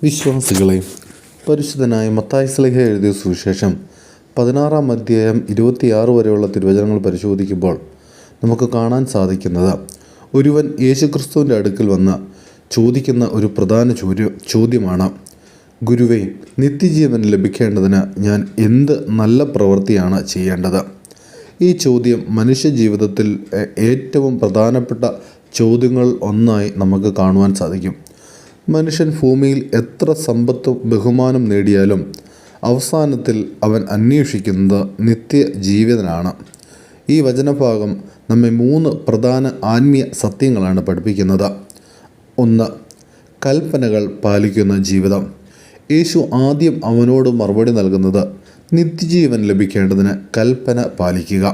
വിശ്വാസികളെ, പരിശുദ്ധനായ മത്തായി ശ്ലീഹ എഴുതിയ സുവിശേഷം 16-ാം അധ്യായം 26 വരെയുള്ള തിരുവചനങ്ങൾ പരിശോധിക്കുമ്പോൾ നമുക്ക് കാണാൻ സാധിക്കുന്നത്, ഒരുവൻ യേശുക്രിസ്തുവിൻ്റെ അടുക്കൽ വന്ന് ചോദിക്കുന്ന ഒരു പ്രധാന ചോദ്യമാണ്: ഗുരുവേ, നിത്യജീവൻ ലഭിക്കേണ്ടതിന് ഞാൻ എന്ത് നല്ല പ്രവൃത്തിയാണ് ചെയ്യേണ്ടത്? ഈ ചോദ്യം മനുഷ്യജീവിതത്തിൽ ഏറ്റവും പ്രധാനപ്പെട്ട ചോദ്യങ്ങൾ ഒന്നായി നമുക്ക് കാണുവാൻ സാധിക്കും. മനുഷ്യൻ ഭൂമിയിൽ എത്ര സമ്പത്തും ബഹുമാനം നേടിയാലും അവസാനത്തിൽ അവൻ അന്വേഷിക്കുന്നത് നിത്യജീവിതനാണ്. ഈ വചനഭാഗം നമ്മെ 3 പ്രധാന ആത്മീയ സത്യങ്ങളാണ് പഠിപ്പിക്കുന്നത്. 1. കൽപ്പനകൾ പാലിക്കുന്ന ജീവിതം. യേശു ആദ്യം അവനോട് മറുപടി നൽകുന്നത് നിത്യജീവൻ ലഭിക്കേണ്ടതിന് കൽപ്പന പാലിക്കുക.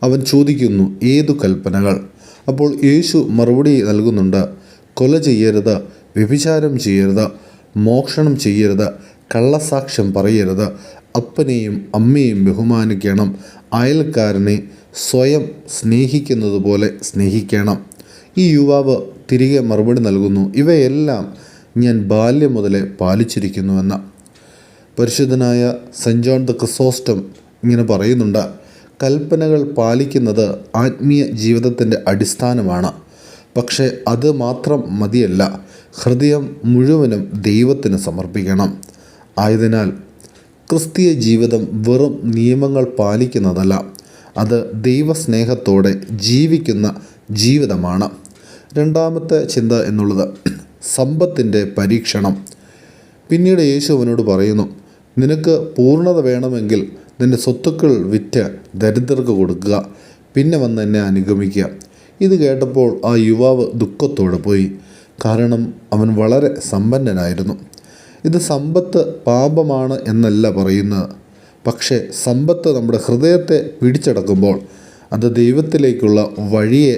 അവൻ ചോദിക്കുന്നു, ഏതു കൽപ്പനകൾ? അപ്പോൾ യേശു മറുപടി നൽകുന്നുണ്ട്: കൊല ചെയ്യരുത്, വ്യഭിചാരം ചെയ്യരുത്, മോഷണം ചെയ്യരുത്, കള്ളസാക്ഷ്യം പറയരുത്, അപ്പനെയും അമ്മയെയും ബഹുമാനിക്കണം, അയൽക്കാരനെ സ്വയം സ്നേഹിക്കുന്നത് പോലെ സ്നേഹിക്കണം. ഈ യുവാവ് തിരികെ മറുപടി നൽകുന്നു: ഇവയെല്ലാം ഞാൻ ബാല്യം മുതലേ പാലിച്ചിരിക്കുന്നുവെന്ന്. പരിശുദ്ധനായ സെൻറ്റ് ജോൺ ദ ക്രിസോസ്റ്റം ഇങ്ങനെ പറയുന്നുണ്ട്: കൽപ്പനകൾ പാലിക്കുന്നത് ആത്മീയ ജീവിതത്തിൻ്റെ അടിസ്ഥാനമാണ്. പക്ഷേ അത് മാത്രം മതിയല്ല, ഹൃദയം മുഴുവനും ദൈവത്തിന് സമർപ്പിക്കണം. ആയതിനാൽ ക്രിസ്തീയ ജീവിതം വെറും നിയമങ്ങൾ പാലിക്കുന്നതല്ല, അത് ദൈവസ്നേഹത്തോടെ ജീവിക്കുന്ന ജീവിതമാണ്. 2-ാമത്തെ ചിന്ത എന്നുള്ളത് സമ്പത്തിൻ്റെ പരീക്ഷണം. പിന്നീട് യേശു അവനോട് പറയുന്നു: നിനക്ക് പൂർണ്ണത വേണമെങ്കിൽ നിൻ്റെ സ്വത്തുക്കൾ വിറ്റ് ദരിദ്രർക്ക് കൊടുക്കുക, പിന്നെ വന്ന് എന്നെ അനുഗമിക്കുക. ഇത് കേട്ടപ്പോൾ ആ യുവാവ് ദുഃഖത്തോടെ പോയി. കാരണം അവൻ വളരെ സമ്പന്നനായിരുന്നു. ഇത് സമ്പത്ത് പാപമാണ് എന്നല്ല പറയുന്നത്, പക്ഷേ സമ്പത്ത് നമ്മുടെ ഹൃദയത്തെ പിടിച്ചടക്കുമ്പോൾ അത് ദൈവത്തിലേക്കുള്ള വഴിയെ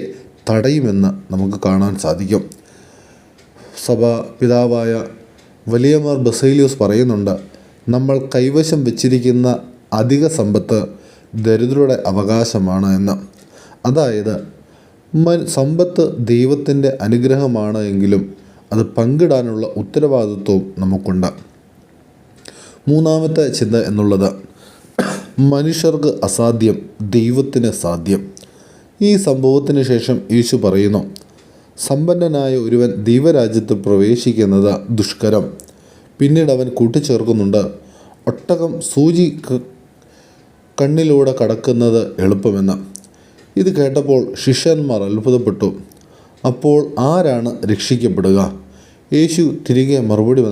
തടയുമെന്ന് നമുക്ക് കാണാൻ സാധിക്കും. സഭാ പിതാവായ വലിയ മാർ ബസേലിയോസ് പറയുന്നുണ്ട്: നമ്മൾ കൈവശം വെച്ചിരിക്കുന്ന അധിക സമ്പത്ത് ദരിദ്രരുടെ അവകാശമാണ് എന്ന്. അതായത് സമ്പത്ത് ദൈവത്തിൻ്റെ അനുഗ്രഹമാണ് എങ്കിലും അത് പങ്കിടാനുള്ള ഉത്തരവാദിത്വവും നമുക്കുണ്ട്. 3-ാമത്തെ ചിന്ത എന്നുള്ളത് മനുഷ്യർക്ക് അസാധ്യം ദൈവത്തിന് സാധ്യം. ഈ സംഭവത്തിന് ശേഷം യേശു പറയുന്നു: സമ്പന്നനായ ഒരുവൻ ദൈവരാജ്യത്തിൽ പ്രവേശിക്കുന്നത് ദുഷ്കരം. പിന്നീട് അവൻ കൂട്ടിച്ചേർക്കുന്നുണ്ട്: ഒട്ടകം സൂചി കണ്ണിലൂടെ കടക്കുന്നത് എളുപ്പമെന്ന്. ഇത് കേട്ടപ്പോൾ ശിഷ്യന്മാർ അത്ഭുതപ്പെട്ടു. അപ്പോൾ ആരാണ് രക്ഷിക്കപ്പെടുക? യേശു തിരികെ മറുപടി